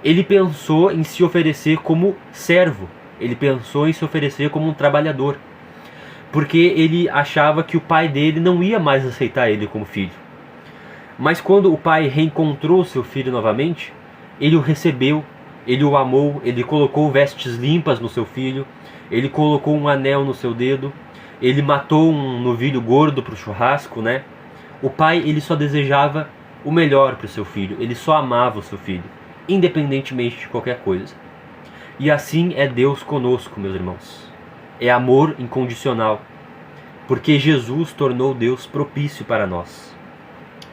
ele pensou em se oferecer como servo, ele pensou em se oferecer como um trabalhador, porque ele achava que o pai dele não ia mais aceitar ele como filho. Mas quando o pai reencontrou seu filho novamente, ele o recebeu ele o amou, ele colocou vestes limpas no seu filho, ele colocou um anel no seu dedo, ele matou um novilho gordo para o churrasco, né? O pai, ele só desejava o melhor para o seu filho, ele só amava o seu filho, independentemente de qualquer coisa. E assim é Deus conosco, meus irmãos. É amor incondicional, porque Jesus tornou Deus propício para nós,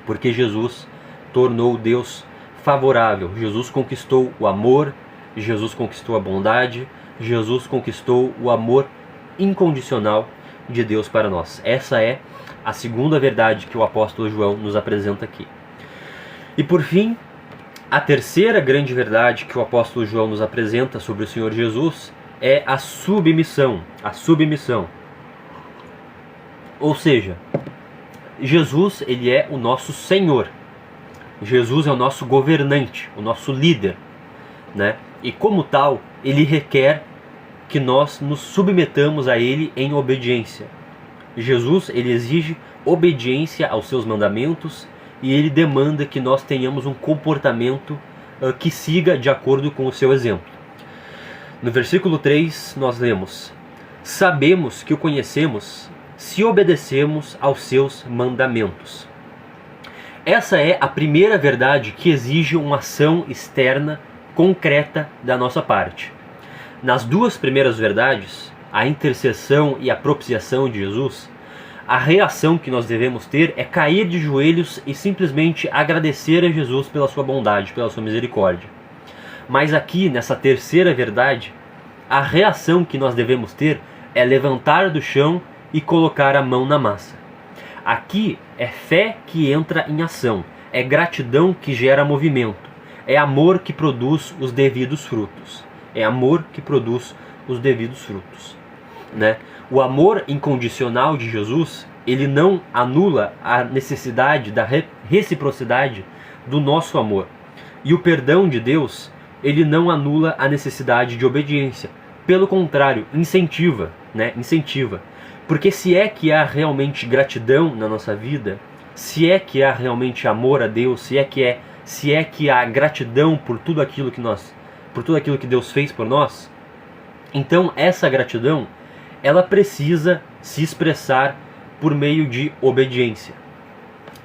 porque Jesus tornou Deus favorável. Jesus conquistou o amor, Jesus conquistou a bondade, Jesus conquistou o amor incondicional de Deus para nós. Essa é a segunda verdade que o apóstolo João nos apresenta aqui. E por fim, a terceira grande verdade que o apóstolo João nos apresenta sobre o Senhor Jesus é a submissão. A submissão. Ou seja, Jesus, ele é o nosso Senhor. Jesus é o nosso governante, o nosso líder, né? E como tal, ele requer que nós nos submetamos a ele em obediência. Jesus, ele exige obediência aos seus mandamentos e ele demanda que nós tenhamos um comportamento que siga de acordo com o seu exemplo. No versículo 3 nós lemos: sabemos que o conhecemos se obedecemos aos seus mandamentos. Essa é a primeira verdade que exige uma ação externa concreta da nossa parte. Nas duas primeiras verdades, a intercessão e a propiciação de Jesus, a reação que nós devemos ter é cair de joelhos e simplesmente agradecer a Jesus pela sua bondade, pela sua misericórdia. Mas aqui, nessa terceira verdade, a reação que nós devemos ter é levantar do chão e colocar a mão na massa. Aqui é fé que entra em ação, é gratidão que gera movimento, é amor que produz os devidos frutos. É amor que produz os devidos frutos, né? O amor incondicional de Jesus, ele não anula a necessidade da reciprocidade do nosso amor. E o perdão de Deus, ele não anula a necessidade de obediência. Pelo contrário, incentiva, né? Incentiva. Porque se é que há realmente gratidão na nossa vida, se é que há realmente amor a Deus, se é que há gratidão por tudo aquilo que Deus fez por nós, então essa gratidão, ela precisa se expressar por meio de obediência.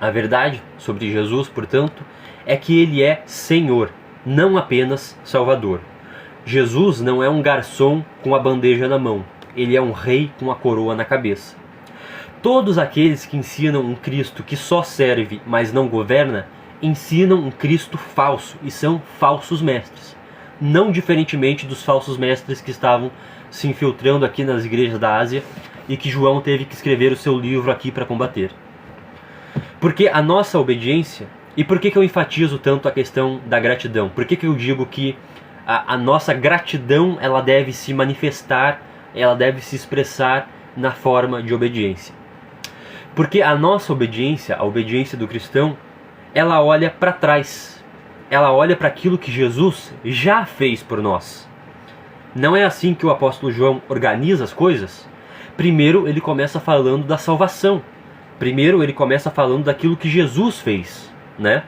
A verdade sobre Jesus, portanto, é que ele é Senhor, não apenas Salvador. Jesus não é um garçom com a bandeja na mão, ele é um rei com a coroa na cabeça. Todos aqueles que ensinam um Cristo que só serve, mas não governa, ensinam um Cristo falso e são falsos mestres. Não diferentemente dos falsos mestres que estavam se infiltrando aqui nas igrejas da Ásia e que João teve que escrever o seu livro aqui para combater. Porque a nossa obediência, e por que eu enfatizo tanto a questão da gratidão? Por que eu digo que a nossa gratidão, ela deve se manifestar, ela deve se expressar na forma de obediência? Porque a nossa obediência, a obediência do cristão, ela olha para trás. Ela olha para aquilo que Jesus já fez por nós. Não é assim que o apóstolo João organiza as coisas? Primeiro ele começa falando da salvação. Primeiro ele começa falando daquilo que Jesus fez, né?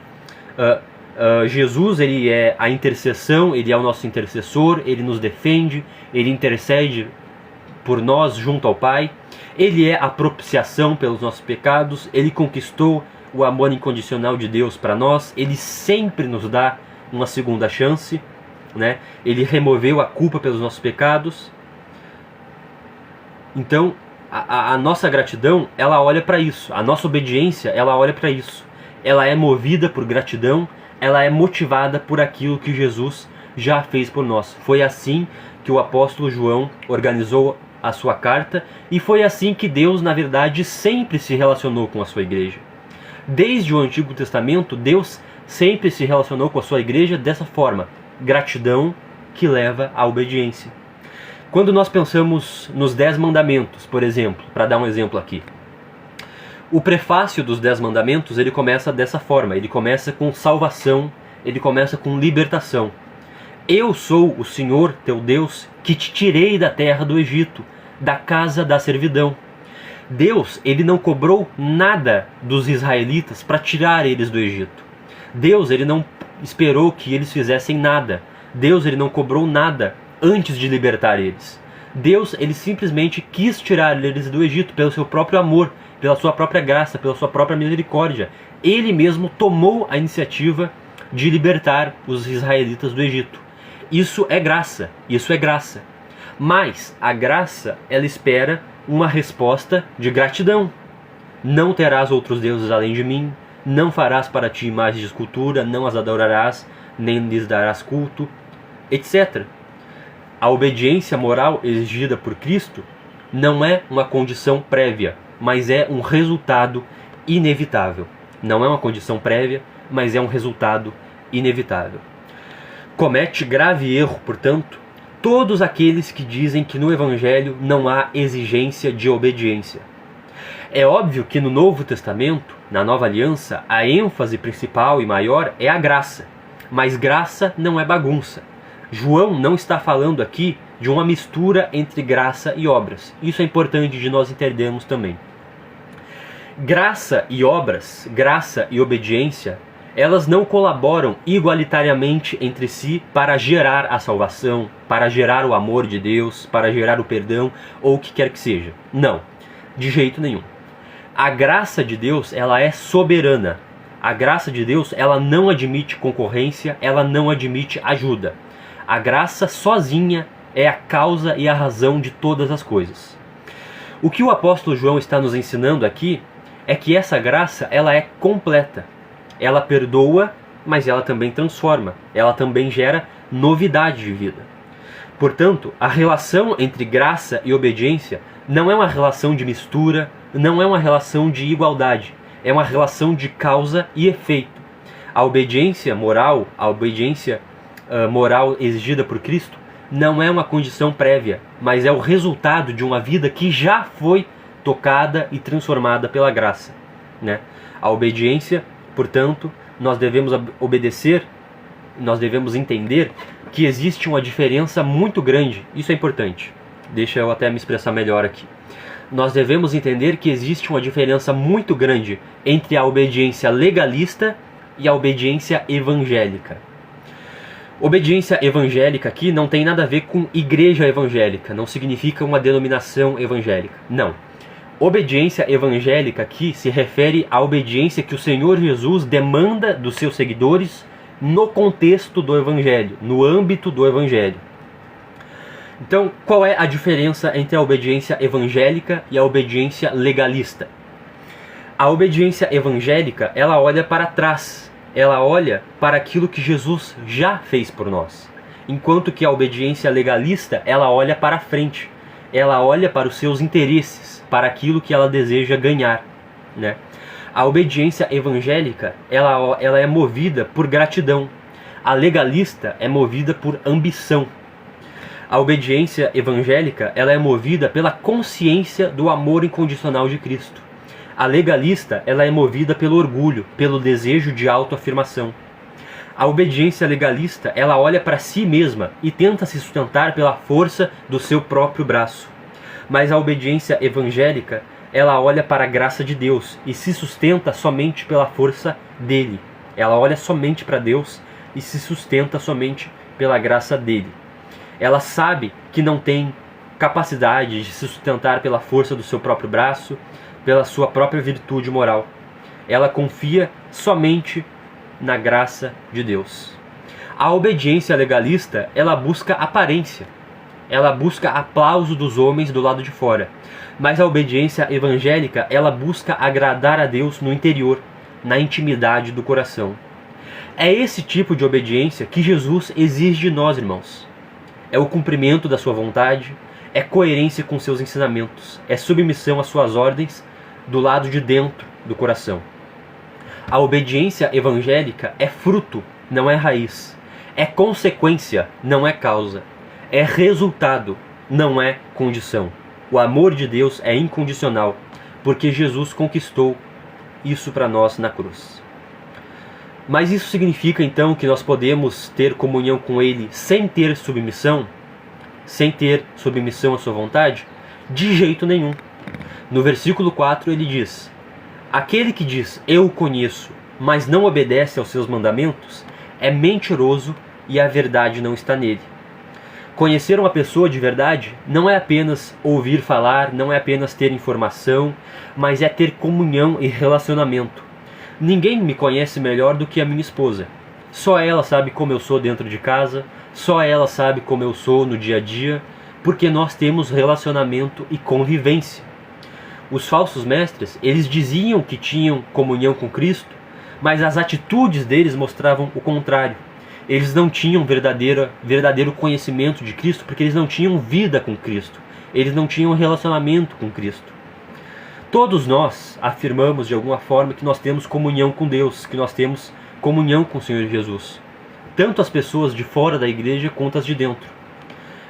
Jesus, ele é a intercessão, ele é o nosso intercessor, ele nos defende, ele intercede por nós junto ao Pai. Ele é a propiciação pelos nossos pecados, ele conquistou o amor incondicional de Deus para nós, ele sempre nos dá uma segunda chance, né? Ele removeu a culpa pelos nossos pecados. Então, a nossa gratidão, ela olha para isso. A nossa obediência, ela olha para isso. Ela é movida por gratidão, ela é motivada por aquilo que Jesus já fez por nós. Foi assim que o apóstolo João organizou a sua carta e foi assim que Deus, na verdade, sempre se relacionou com a sua igreja. Desde o Antigo Testamento, Deus sempre se relacionou com a sua igreja dessa forma: gratidão que leva à obediência. Quando nós pensamos nos 10 mandamentos, por exemplo, para dar um exemplo aqui, o prefácio dos 10 mandamentos, ele começa dessa forma, ele começa com salvação, ele começa com libertação. Eu sou o Senhor teu Deus, que te tirei da terra do Egito, da casa da servidão. Deus, ele não cobrou nada dos israelitas para tirar eles do Egito. Deus, ele não esperou que eles fizessem nada. Deus ele não cobrou nada antes de libertar eles. Deus ele simplesmente quis tirar eles do Egito pelo seu próprio amor, pela sua própria graça, pela sua própria misericórdia. Ele mesmo tomou a iniciativa de libertar os israelitas do Egito. Isso é graça, isso é graça. Mas a graça, ela espera uma resposta de gratidão. Não terás outros deuses além de mim, não farás para ti imagens de escultura, não as adorarás, nem lhes darás culto, etc. A obediência moral exigida por Cristo não é uma condição prévia, mas é um resultado inevitável. Não é uma condição prévia, mas é um resultado inevitável. Comete grave erro, portanto, todos aqueles que dizem que no Evangelho não há exigência de obediência. É óbvio que no Novo Testamento, na Nova Aliança, a ênfase principal e maior é a graça. Mas graça não é bagunça. João não está falando aqui de uma mistura entre graça e obras. Isso é importante de nós entendermos também. Graça e obras, graça e obediência, elas não colaboram igualitariamente entre si para gerar a salvação, para gerar o amor de Deus, para gerar o perdão ou o que quer que seja. Não, de jeito nenhum. A graça de Deus, ela é soberana. A graça de Deus, ela não admite concorrência, ela não admite ajuda. A graça sozinha é a causa e a razão de todas as coisas. O que o apóstolo João está nos ensinando aqui é que essa graça, ela é completa. Ela perdoa, mas ela também transforma. Ela também gera novidade de vida. Portanto, a relação entre graça e obediência não é uma relação de mistura, não é uma relação de igualdade. É uma relação de causa e efeito. A obediência moral exigida por Cristo não é uma condição prévia, mas é o resultado de uma vida que já foi tocada e transformada pela graça, né? A obediência, portanto, nós devemos obedecer, nós devemos entender que existe uma diferença muito grande. Isso é importante. Deixa eu até me expressar melhor aqui. Nós devemos entender que existe uma diferença muito grande entre a obediência legalista e a obediência evangélica. Obediência evangélica aqui não tem nada a ver com igreja evangélica, não significa uma denominação evangélica. Não. Obediência evangélica aqui se refere à obediência que o Senhor Jesus demanda dos seus seguidores no contexto do Evangelho, no âmbito do Evangelho. Então, qual é a diferença entre a obediência evangélica e a obediência legalista? A obediência evangélica, ela olha para trás, ela olha para aquilo que Jesus já fez por nós. Enquanto que a obediência legalista, ela olha para frente, ela olha para os seus interesses, para aquilo que ela deseja ganhar, né? A obediência evangélica, ela é movida por gratidão. A legalista é movida por ambição. A obediência evangélica, ela é movida pela consciência do amor incondicional de Cristo. A legalista, ela é movida pelo orgulho, pelo desejo de autoafirmação. A obediência legalista, ela olha para si mesma e tenta se sustentar pela força do seu próprio braço. Mas a obediência evangélica, ela olha para a graça de Deus e se sustenta somente pela força dele. Ela olha somente para Deus e se sustenta somente pela graça dele. Ela sabe que não tem capacidade de se sustentar pela força do seu próprio braço, pela sua própria virtude moral. Ela confia somente na graça de Deus. A obediência legalista, ela busca aparência. Ela busca aplauso dos homens do lado de fora. Mas a obediência evangélica, ela busca agradar a Deus no interior, na intimidade do coração. É esse tipo de obediência que Jesus exige de nós, irmãos. É o cumprimento da sua vontade, é coerência com seus ensinamentos, é submissão às suas ordens do lado de dentro do coração. A obediência evangélica é fruto, não é raiz. É consequência, não é causa. É resultado, não é condição. O amor de Deus é incondicional, porque Jesus conquistou isso para nós na cruz. Mas isso significa então que nós podemos ter comunhão com Ele sem ter submissão? Sem ter submissão à sua vontade? De jeito nenhum. No versículo 4 ele diz: aquele que diz eu o conheço, mas não obedece aos seus mandamentos, é mentiroso e a verdade não está nele. Conhecer uma pessoa de verdade não é apenas ouvir falar, não é apenas ter informação, mas é ter comunhão e relacionamento. Ninguém me conhece melhor do que a minha esposa. Só ela sabe como eu sou dentro de casa, só ela sabe como eu sou no dia a dia, porque nós temos relacionamento e convivência. Os falsos mestres, eles diziam que tinham comunhão com Cristo, mas as atitudes deles mostravam o contrário. Eles não tinham verdadeiro conhecimento de Cristo, porque eles não tinham vida com Cristo. Eles não tinham relacionamento com Cristo. Todos nós afirmamos de alguma forma que nós temos comunhão com Deus, que nós temos comunhão com o Senhor Jesus. Tanto as pessoas de fora da igreja quanto as de dentro.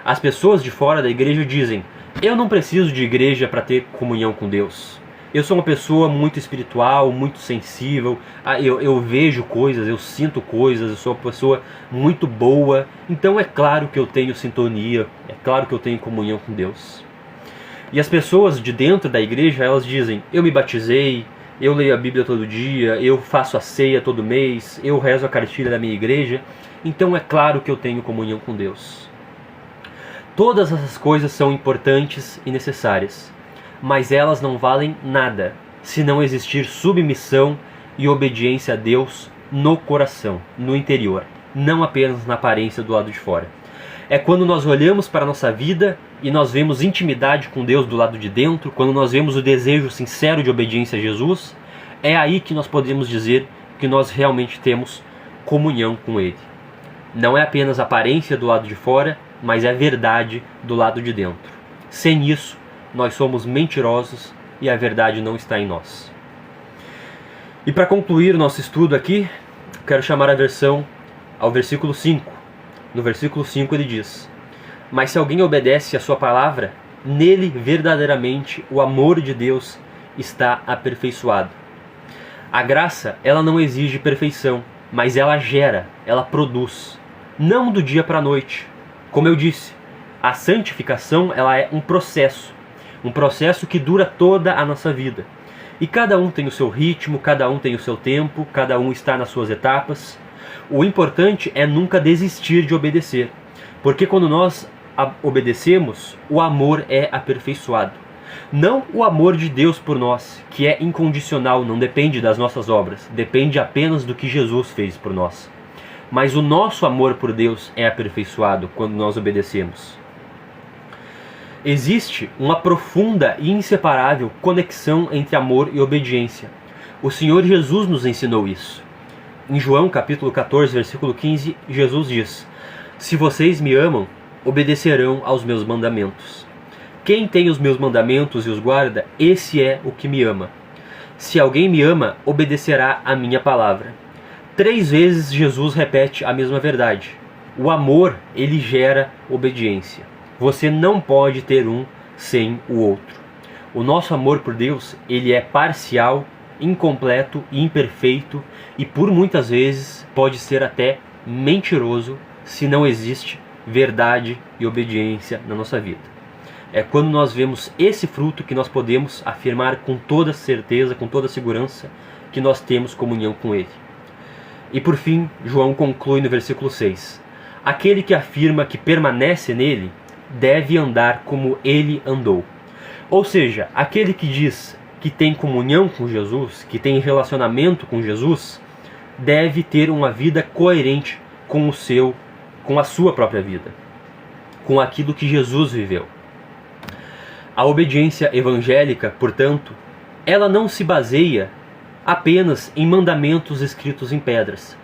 As pessoas de fora da igreja dizem: eu não preciso de igreja para ter comunhão com Deus. Eu sou uma pessoa muito espiritual, muito sensível, eu vejo coisas, eu sinto coisas, eu sou uma pessoa muito boa, então é claro que eu tenho sintonia, é claro que eu tenho comunhão com Deus. E as pessoas de dentro da igreja, elas dizem: eu me batizei, eu leio a Bíblia todo dia, eu faço a ceia todo mês, eu rezo a cartilha da minha igreja, então é claro que eu tenho comunhão com Deus. Todas essas coisas são importantes e necessárias, mas elas não valem nada se não existir submissão e obediência a Deus no coração, no interior, não apenas na aparência do lado de fora. É quando nós olhamos para a nossa vida e nós vemos intimidade com Deus do lado de dentro, quando nós vemos o desejo sincero de obediência a Jesus, é aí que nós podemos dizer que nós realmente temos comunhão com Ele. Não é apenas a aparência do lado de fora, mas é a verdade do lado de dentro. Sem isso, nós somos mentirosos e a verdade não está em nós. E para concluir o nosso estudo aqui, quero chamar a versão ao versículo 5. No versículo 5 ele diz: mas se alguém obedece a sua palavra, nele verdadeiramente o amor de Deus está aperfeiçoado. A graça, ela não exige perfeição, mas ela gera, ela produz, não do dia para a noite. Como eu disse, a santificação, ela é um processo que dura toda a nossa vida. E cada um tem o seu ritmo, cada um tem o seu tempo, cada um está nas suas etapas. O importante é nunca desistir de obedecer, porque quando nós obedecemos, o amor é aperfeiçoado. Não o amor de Deus por nós, que é incondicional, não depende das nossas obras, depende apenas do que Jesus fez por nós. Mas o nosso amor por Deus é aperfeiçoado quando nós obedecemos. Existe uma profunda e inseparável conexão entre amor e obediência. O Senhor Jesus nos ensinou isso. Em João capítulo 14, versículo 15, Jesus diz: se vocês me amam, obedecerão aos meus mandamentos. Quem tem os meus mandamentos e os guarda, esse é o que me ama. Se alguém me ama, obedecerá à minha palavra. 3 vezes Jesus repete a mesma verdade. O amor, ele gera obediência. Você não pode ter um sem o outro. O nosso amor por Deus, ele é parcial, incompleto e imperfeito, e por muitas vezes pode ser até mentiroso se não existe verdade e obediência na nossa vida. É quando nós vemos esse fruto que nós podemos afirmar com toda certeza, com toda segurança, que nós temos comunhão com Ele. E por fim, João conclui no versículo 6. Aquele que afirma que permanece nele, deve andar como ele andou. Ou seja, aquele que diz que tem comunhão com Jesus, que tem relacionamento com Jesus, deve ter uma vida coerente com a sua própria vida, com aquilo que Jesus viveu. A obediência evangélica, portanto, ela não se baseia apenas em mandamentos escritos em pedras,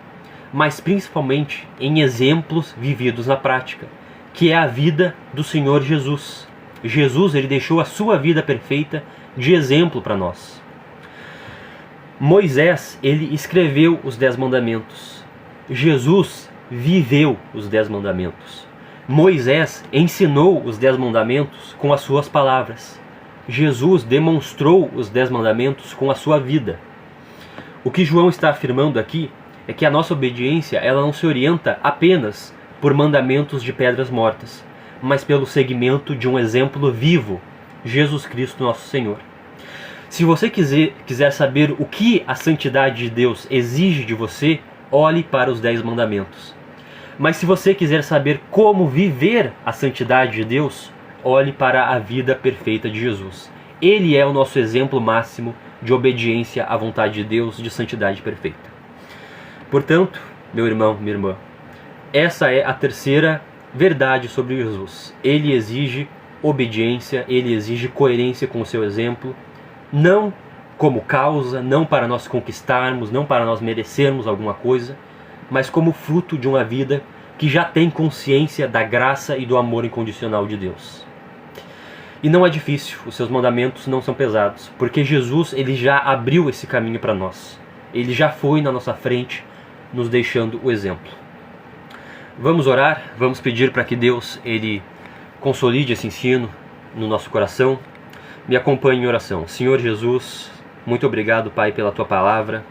mas principalmente em exemplos vividos na prática, que é a vida do Senhor Jesus. Jesus, ele deixou a sua vida perfeita de exemplo para nós. Moisés, ele escreveu os 10 mandamentos. Jesus viveu os 10 mandamentos. Moisés ensinou os 10 mandamentos com as suas palavras. Jesus demonstrou os 10 mandamentos com a sua vida. O que João está afirmando aqui é que a nossa obediência, ela não se orienta apenas por mandamentos de pedras mortas, mas pelo seguimento de um exemplo vivo, Jesus Cristo nosso Senhor. Se você quiser saber o que a santidade de Deus exige de você, olhe para os 10 mandamentos. Mas se você quiser saber como viver a santidade de Deus, olhe para a vida perfeita de Jesus. Ele é o nosso exemplo máximo de obediência à vontade de Deus, de santidade perfeita. Portanto, meu irmão, minha irmã, essa é a terceira verdade sobre Jesus. Ele exige obediência, ele exige coerência com o seu exemplo, não como causa, não para nós conquistarmos, não para nós merecermos alguma coisa, mas como fruto de uma vida que já tem consciência da graça e do amor incondicional de Deus. E não é difícil, os seus mandamentos não são pesados, porque Jesus ele já abriu esse caminho para nós. Ele já foi na nossa frente, nos deixando o exemplo. Vamos orar, vamos pedir para que Deus ele consolide esse ensino no nosso coração. Me acompanhe em oração. Senhor Jesus, muito obrigado, Pai, pela Tua palavra.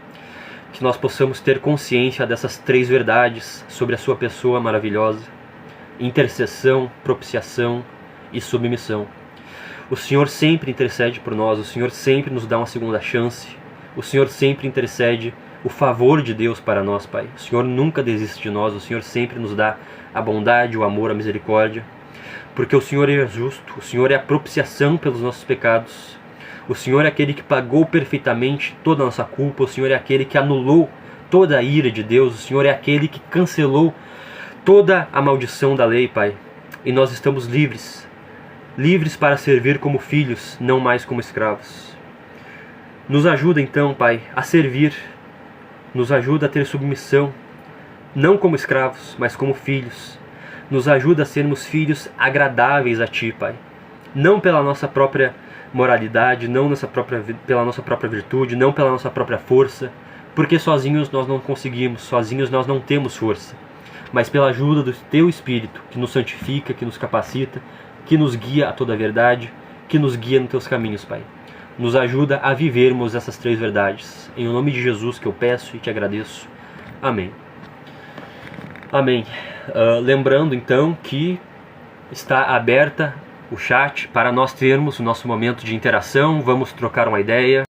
Que nós possamos ter consciência dessas três verdades sobre a Sua pessoa maravilhosa: intercessão, propiciação e submissão. O Senhor sempre intercede por nós, o Senhor sempre nos dá uma segunda chance, o Senhor sempre intercede o favor de Deus para nós, Pai. O Senhor nunca desiste de nós, o Senhor sempre nos dá a bondade, o amor, a misericórdia, porque o Senhor é justo, o Senhor é a propiciação pelos nossos pecados, o Senhor é aquele que pagou perfeitamente toda a nossa culpa, o Senhor é aquele que anulou toda a ira de Deus, o Senhor é aquele que cancelou toda a maldição da lei, Pai. E nós estamos livres para servir como filhos, não mais como escravos. Nos ajuda então, Pai, a servir, nos ajuda a ter submissão, não como escravos, mas como filhos. Nos ajuda a sermos filhos agradáveis a Ti, Pai. Não pela nossa própria moralidade, não pela nossa própria virtude, não pela nossa própria força, porque sozinhos nós não conseguimos, sozinhos nós não temos força, mas pela ajuda do Teu Espírito, que nos santifica, que nos capacita, que nos guia a toda a verdade, que nos guia nos Teus caminhos, Pai. Nos ajuda a vivermos essas três verdades. Em nome de Jesus que eu peço e te agradeço. Amém. Amém. Lembrando então que está aberta o chat para nós termos o nosso momento de interação. Vamos trocar uma ideia.